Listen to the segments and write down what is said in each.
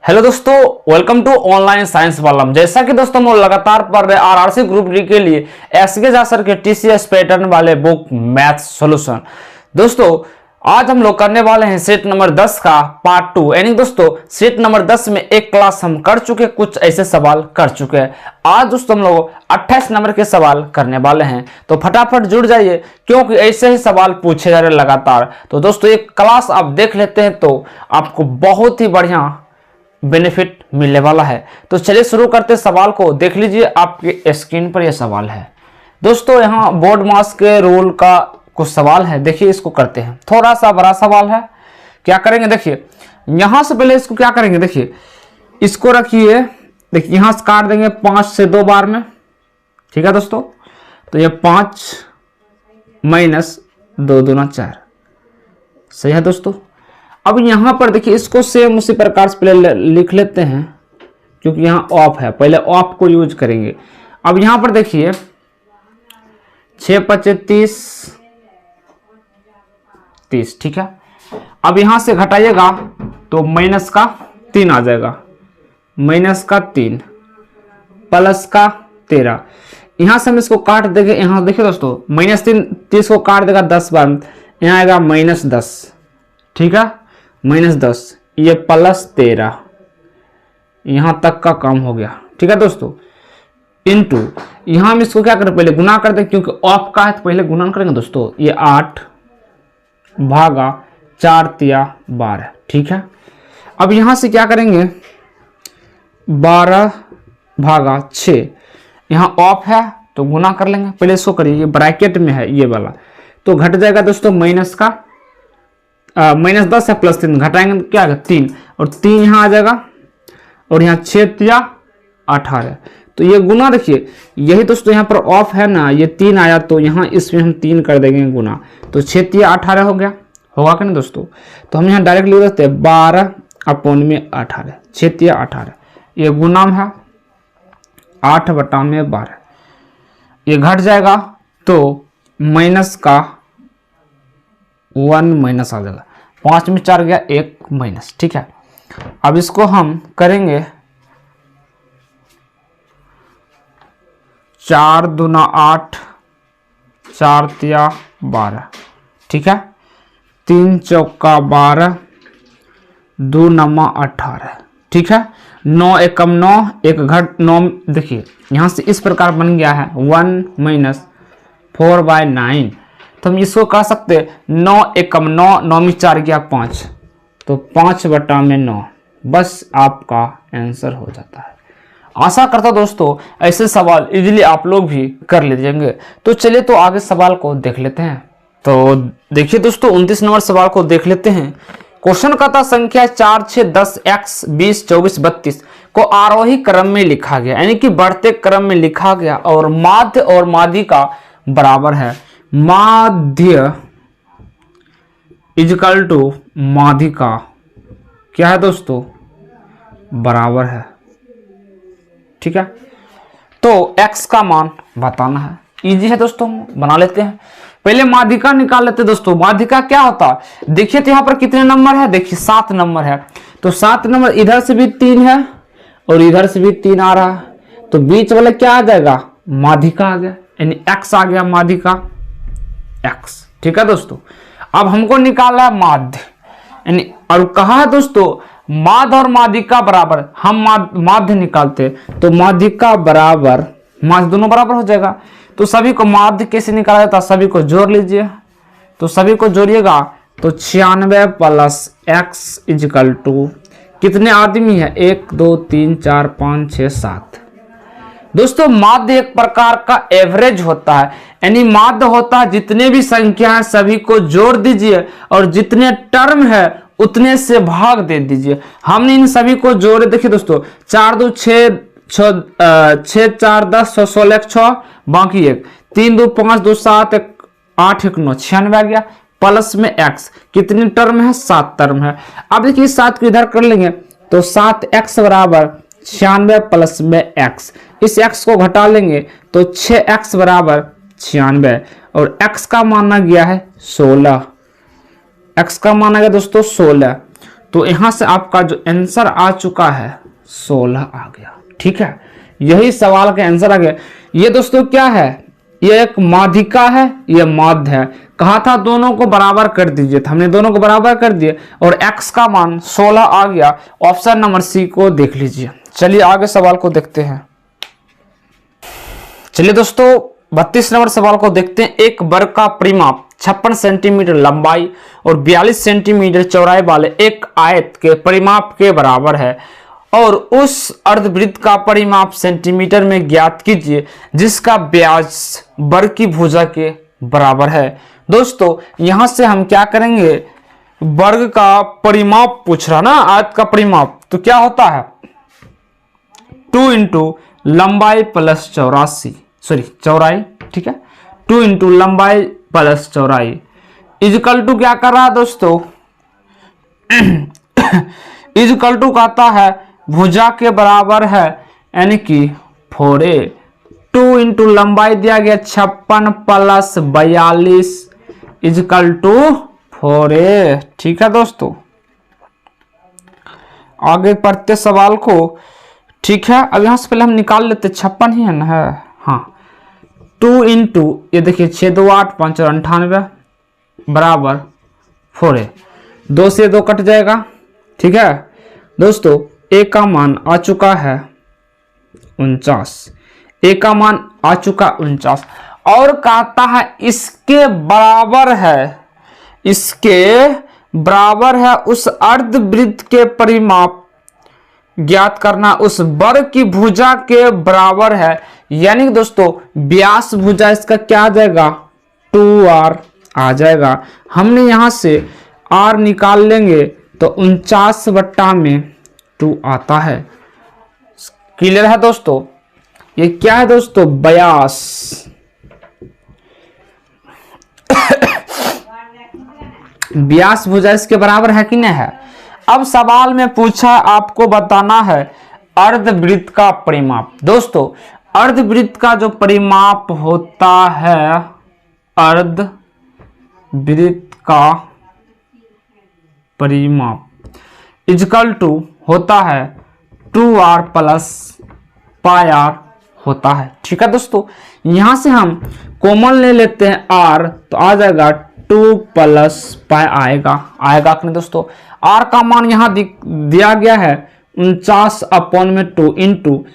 Hello दोस्तों, welcome to online science वालम। जैसा कि दोस्तों हम लगातार पढ़ रहे आरआरसी ग्रुप डी के लिए एसके जासर के टीसीएस पैटर्न वाले बुक मैथ सॉल्यूशन। दोस्तों आज हम लोग करने वाले हैं सेट नंबर 10 का पार्ट 2। यानी दोस्तों सेट नंबर 10 में एक क्लास हम कर चुके, कुछ ऐसे सवाल कर चुके हैं। आज दोस्तों हम लोग 28 नंबर के सवाल करने वाले हैं, तो फटाफट जुड़ जाइए क्योंकि ऐसे ही सवाल पूछे जा रहे लगातार। तो दोस्तों एक क्लास आप देख लेते हैं तो आपको बहुत ही बढ़िया बेनिफिट मिलने वाला है। तो चलिए शुरू करते सवाल को। देख लीजिए आपके स्क्रीन पर यह सवाल है। दोस्तों यहाँ बोर्ड मास के रूल का कुछ सवाल है, देखिए इसको करते हैं। थोड़ा सा बड़ा सवाल है, क्या करेंगे देखिए। यहां से पहले इसको क्या करेंगे, देखिए इसको रखिए, देखिए यहां से काट देंगे 5 से 2 बार में, ठीक है दोस्तों। तो ये 5 माइनस 2 दूना 4, सही है दोस्तों। अब यहां पर देखिए इसको सेम उसी प्रकार से पहले लिख लेते हैं क्योंकि यहां ऑफ है, पहले ऑफ को यूज करेंगे। अब यहां पर देखिए 6 × 25 30, ठीक है। अब यहां से घटाइएगा तो माइनस का 3 आ जाएगा, माइनस का 3 प्लस का 13। यहां से हम इसको काट देंगे, यहां देखिए दोस्तों -3 30 को काट देगा 10 बार, यहां आएगा -10, ठीक है, -10, ये +13, यहां तक का काम हो गया, ठीक है दोस्तों। इनटू यहां हम इसको क्या करें, पहले गुना कर दें क्योंकि ऑफ का है तो पहले गुना करेंगे दोस्तों। ये 8 भागा 4 × 12, ठीक है। अब यहां से क्या करेंगे 12 भागा 6, यहां ऑफ है तो गुना कर लेंगे, पहले इसको करिए, ये ब्रैकेट में है ये वाला, तो घट जाएगा दोस्तों -10 है +3, घटाएंगे तो क्या आएगा 3, और 3 यहां आ जाएगा, और यहाँ 6 × 18, तो ये गुना देखिए, यही दोस्तों यहाँ पर ऑफ है ना, ये 3 आया तो यहाँ इसमें हम 3 कर देंगे गुना, तो 6 × 18 हो गया, होगा कि नहीं दोस्तों। तो हम यहाँ डायरेक्ट लिख देते हैं 12/18, 6 × 18, ये गुना है 8/12, ये घट जाएगा तो माइनस का 1 माइनस आ जाएगा, 5 में 4 गया 1 माइनस, ठीक है। अब इसको हम करेंगे 4 दूना 8, 4 × 12, ठीक है, 3 चौका 12, 2 नमा 18, ठीक है। 9 एकम 9, एक घट 9, देखिए यहाँ से इस प्रकार बन गया है 1 माइनस 4/9, तो हम इसको कह सकते 9 एकम 9, 9 में 4 गया 5, तो 5/9, बस आपका आंसर हो जाता है। आशा करता दोस्तों ऐसे सवाल इजीली आप लोग भी कर लीजिएंगे। तो चलिए तो आगे सवाल को देख लेते हैं। तो देखिए दोस्तों 29 नंबर सवाल को देख लेते हैं। क्वेश्चन का था संख्या 4, 6, 10, x 20, 24, 32 को आरोही क्रम में लिखा गया, यानी कि बढ़ते क्रम में लिखा गया, और माध्य और माध्यिका बराबर है। माध्य इजकल टू माध्यिका क्या है दोस्तों, बराबर है, ठीक है। तो x का मान बताना है, इजी है दोस्तों, बना लेते हैं। पहले माध्यिका निकाल लेते हैं दोस्तों। माध्यिका क्या होता है, देखिए तो यहाँ पर कितने नंबर है, देखिए 7 नंबर है, तो 7 नंबर इधर से भी 3 है और इधर से भी 3 आ रहा है, तो बीच वाला क्या आ जाएगा, माध्यिका आ गया, यानी x आ गया, माध्यिका x, ठीक है दोस्तों। अब हमको निकालना है माध्य, यानी और कहा है दोस्तों माध्य और माध्यिका बराबर, हम माध्य निकालते तो माध्यिका बराबर, माध्य दोनों बराबर हो जाएगा। तो सभी को माध्य कैसे निकाला जाता है, सभी को जोड़ लीजिए, तो सभी को जोड़िएगा तो 96 + x इजकल टू कितने आदमी है, 1 2 3 4 5 6 7। दोस्तों माध्य एक प्रकार का एवरेज होता है, यानी माध्य होता है जितने भी संख्या है सभी को जोड़ दीजिए और जितने टर्म है उतने से भाग दे दीजिए। हमने इन सभी को जोड़े, देखिए दोस्तों 4 2 6 6 4 10 16 6, बाकी 1 3 2 5 2 7 1 8 1 9, 96 आ गया, प्लस में x कितने टर्म है, 7 टर्म है। अब देखिए 7 को इधर कर लेंगे तो 7x बराबर 96 प्लस में x, इस x को घटा लेंगे तो 6x बराबर 96, और x का माना गया है 16, x का माना गया दोस्तों 16, तो यहां से आपका जो आंसर आ चुका है 16 आ गया। ठीक है, यही सवाल का आंसर आ गया। ये दोस्तों क्या है, ये एक माध्यिका है, ये माध्य है। कहा था दोनों को बराबर कर दीजिए, तो हमने दोनों को बराबर कर दिए और x का मान 16 आ गया। ऑप्शन नंबर सी को देख लीजिए। चलिए आगे सवाल को देखते हैं। चलिए दोस्तों 32 नंबर सवाल को देखते हैं। एक वर्ग का परिमाप 56 सेंटीमीटर लंबाई और 42 सेंटीमीटर चौड़ाई वाले एक आयत के परिमाप के बराबर है और उस अर्धवृत्त का परिमाप सेंटीमीटर में ज्ञात कीजिए जिसका व्यास वर्ग की भुजा के बराबर है। दोस्तों यहां से हम क्या करेंगे, वर्ग का परिमाप पूछ रहा ना, आयत का परिमाप, तो क्या होता है 2 इंटू लंबाई प्लस चौड़ाई। ठीक है, 2 इंटू लंबाई प्लस चौड़ाई इजकल टू क्या कर रहा है दोस्तों इजकल टू कहता है भुजा के बराबर है, यानी कि 4a। 2 इंटू लंबाई दिया गया 56 प्लस 42 इजकल टू 4a। ठीक है दोस्तों, आगे पढ़ते सवाल को। ठीक है, अब यहां से पहले हम निकाल लेते, 56 ही है ना, है हाँ। 2 इंटू ये देखिए 6 2 8 5 और 98 बराबर 4a। 2 से 2 कट जाएगा। ठीक है दोस्तों, a का मान आ चुका है 49। a का मान आ चुका 49 और कहता है इसके बराबर है उस अर्धवृत्त के परिमाप ज्ञात करना उस वर्ग की भुजा के बराबर है। यानी दोस्तों व्यास भुजा इसका क्या आ जाएगा 2r आ जाएगा। हमने यहां से r निकाल लेंगे तो 49/2 आता है। क्लियर है दोस्तों, ये क्या है दोस्तों व्यास। व्यास भुजा इसके बराबर है कि नहीं है। अब सवाल में पूछा आपको बताना है अर्धवृत्त का परिमाप। दोस्तों अर्धवृत्त का जो परिमाप होता है, अर्धवृत्त का परिमाप इजकल टू होता है 2r प्लस πr होता है। ठीक है दोस्तों, यहां से हम कॉमन ले लेते हैं r, तो आ जाएगा 2 प्लस पाई आएगा कि नहीं दोस्तों। r का मान यहां दिया गया है 49/2 इंटू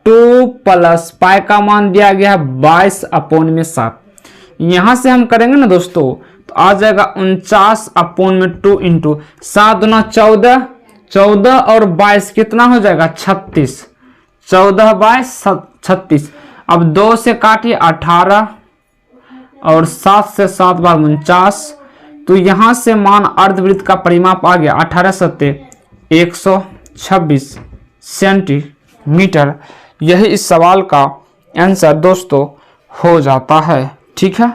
2 प्लस पाई का मान दिया गया है 22/7। यहां से हम करेंगे ना दोस्तों, तो आ जाएगा 49/2 इंटू 7 दूना 14, 14 और 22 कितना हो जाएगा 36, 14 22 36। अब 2 से काटिए 18 और 7 से 7 बार 49। तो यहां से मान अर्धवृत्त का परिमाप आ गया 18 सत्ते 126 सेंटीमीटर। यही इस सवाल का आंसर दोस्तों हो जाता है। ठीक है,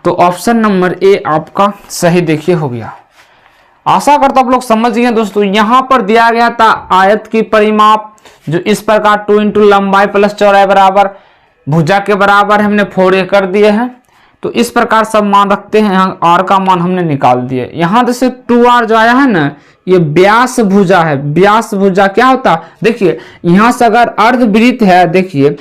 तो ऑप्शन नंबर ए आपका सही देखिए हो गया। आशा करता आप लोग समझ गए दोस्तों। यहां पर दिया गया था आयत की परिमाप जो इस प्रकार 2 इंटू लंबाई प्लस चौड़ाई बराबर भुजा के बराबर हमने 4a कर दिए हैं। तो इस प्रकार सब मान रखते हैं, यहाँ r का मान हमने निकाल दिए। यहाँ जैसे 2r जो आया है ना, ये व्यास भुजा है। व्यास भुजा क्या होता है देखिए, यहाँ से अगर अर्धवृत्त है, देखिए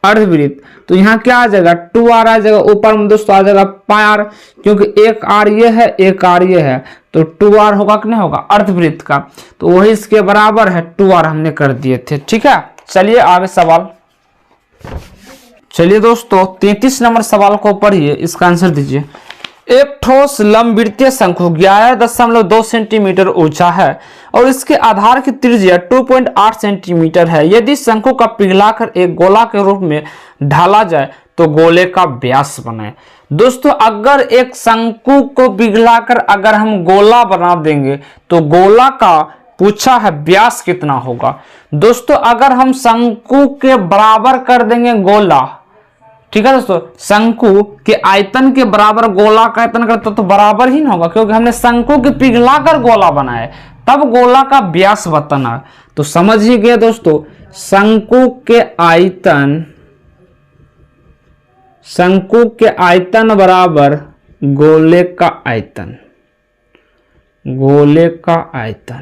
अर्धवृत्त, तो यहाँ क्या आ जाएगा 2r आ जाएगा, ऊपर में दोस्तों आ जाएगा πr, क्योंकि एक r ये है एक r ये है, तो 2r होगा कि नहीं होगा अर्धवृत्त का, तो वही इसके बराबर है 2r हमने कर दिए थे। ठीक है, चलिए आगे सवाल। चलिए दोस्तों 33 नंबर सवाल को पढ़िए, इसका आंसर दीजिए। एक ठोस लंबवृत्तीय शंकु 11.2 सेंटीमीटर ऊंचा है और इसके आधार की त्रिज्या 2.8 सेंटीमीटर है। यदि शंकु का पिघलाकर एक गोला के रूप में ढाला जाए तो गोले का व्यास बनाए। दोस्तों अगर एक शंकु को पिघलाकर अगर हम गोला बना देंगे तो गोला का पूछा है व्यास कितना होगा। दोस्तों अगर हम शंकु के बराबर कर देंगे गोला, ठीक है दोस्तों, शंकु के आयतन के बराबर गोला का आयतन करते तो बराबर ही ना होगा, क्योंकि हमने शंकु के पिघलाकर गोला बनाया तब गोला का व्यास बताना। तो समझ ही गए दोस्तों, शंकु के बराबर गोले का आयतन, गोले का आयतन।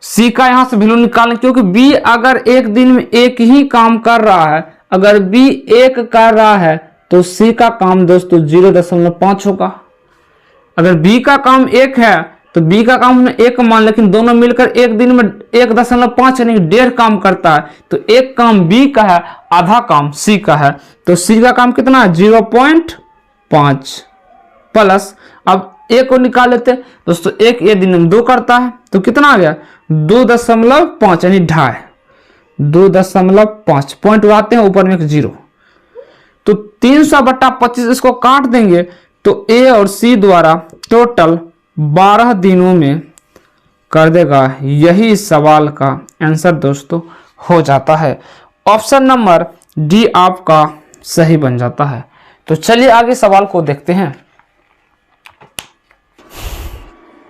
सी का यहां से वैल्यू निकालें, क्योंकि बी अगर एक दिन में एक ही काम कर रहा है, अगर बी एक कर रहा है तो सी का काम दोस्तों 0.5 होगा। अगर बी का काम एक है तो बी का काम में एक मान, लेकिन दोनों मिलकर एक दिन में 1.5 यानी 1.5 काम करता है, तो एक काम बी का है, आधा काम सी का है, तो सी का काम कितना है 0.5 प्लस, अब एक को निकाल लेते हैं दोस्तों, एक ये दिन में 2 करता है तो कितना आ गया 2.5 यानी 2.5 पॉइंट आते हैं ऊपर में एक 0, तो 300/25 इसको काट देंगे तो ए और सी द्वारा टोटल 12 दिनों में कर देगा। यही सवाल का आंसर दोस्तों हो जाता है। ऑप्शन नंबर डी आपका सही बन जाता है। तो चलिए आगे सवाल को देखते हैं।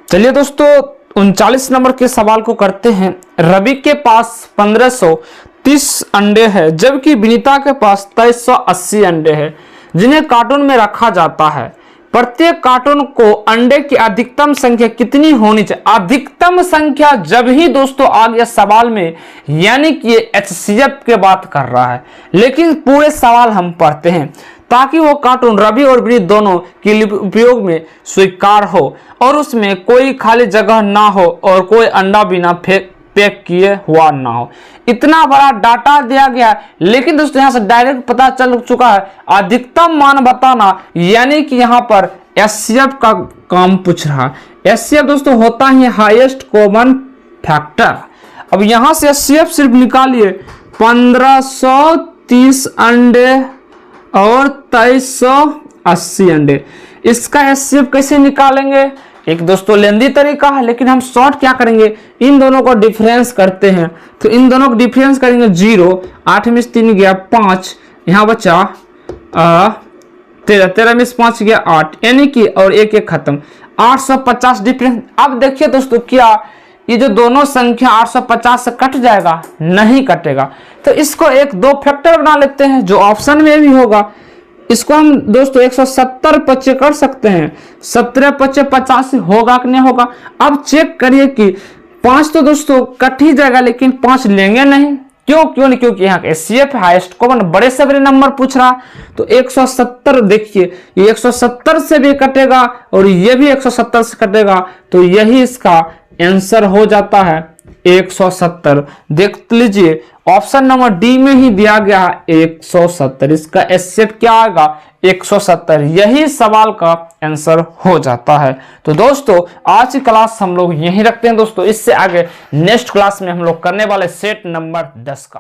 चलिए दोस्तों 39 नंबर के सवाल को करते हैं। रवि के पास 1530 अंडे हैं, जबकि विनीता के पास 2380 अंडे हैं, जिन्हें कार्टून में रखा जाता है। प्रत्येक कार्टून को अंडे की अधिकतम संख्या कितनी होनी चाहिए? अधिकतम संख्या जब ही दोस्तों आ गया सवाल में, यानी कि ये HCF के बात कर रहा है, लेकिन पूरे सवाल हम पढ़ते हैं ताकि वो कार्टून रवि और विनीत दोनों के लिए उपयोग में स्वीकार हो और उसमें कोई खाली जगह ना हो और कोई अंडा बिना पैक किए हुआ ना हो। इतना बड़ा डाटा दिया गया, लेकिन दोस्तों यहां से डायरेक्ट पता चल चुका है अधिकतम मान बताना, यानी कि यहां पर HCF का काम पूछ रहा है। HCF दोस्तों होता है हाईएस्ट कॉमन फैक्टर। अब यहां से HCF सिर्फ निकालिए 1530 अंडे और 2380 अंडे। इसका HCF कैसे निकालेंगे? एक दोस्तों लेंदी तरीका है, लेकिन हम शॉर्ट क्या करेंगे, इन दोनों को डिफरेंस करते हैं। तो इन दोनों को डिफरेंस करेंगे 0, 8 में 3 गया 5, यहाँ बचा 13, 13 में 5 गया 8, यानी कि और एक एक खत्म, 850 डिफरेंस। अब देखिए दोस्तों क्या ये जो दोनों संख्या 850 से कट जाएगा? नहीं कटेगा। तो इसको एक 2 फैक्टर बना लेते हैं जो ऑप्शन में भी होगा। इसको हम दोस्तों 170 बच्चे कर सकते हैं, 17 बच्चे 85 होगा कि नहीं होगा। अब चेक करिए कि 5 तो दोस्तों कट ही जाएगा, लेकिन 5 लेंगे नहीं। क्यों नहीं? क्योंकि यहाँ HCF हाईएस्ट कॉमन बड़े से बड़े नंबर पूछ रहा। तो 170 देखिए, ये 170 से भी कटेगा और ये भी 170 से कटेगा, तो यही इसका आंसर हो जाता है 170। देख लीजिए ऑप्शन नंबर डी में ही दिया गया है 170, इसका HCF क्या आएगा 170। यही सवाल का आंसर हो जाता है। तो दोस्तों आज की क्लास हम लोग यहीं रखते हैं दोस्तों। इससे आगे नेक्स्ट क्लास में हम लोग करने वाले सेट नंबर 10 का।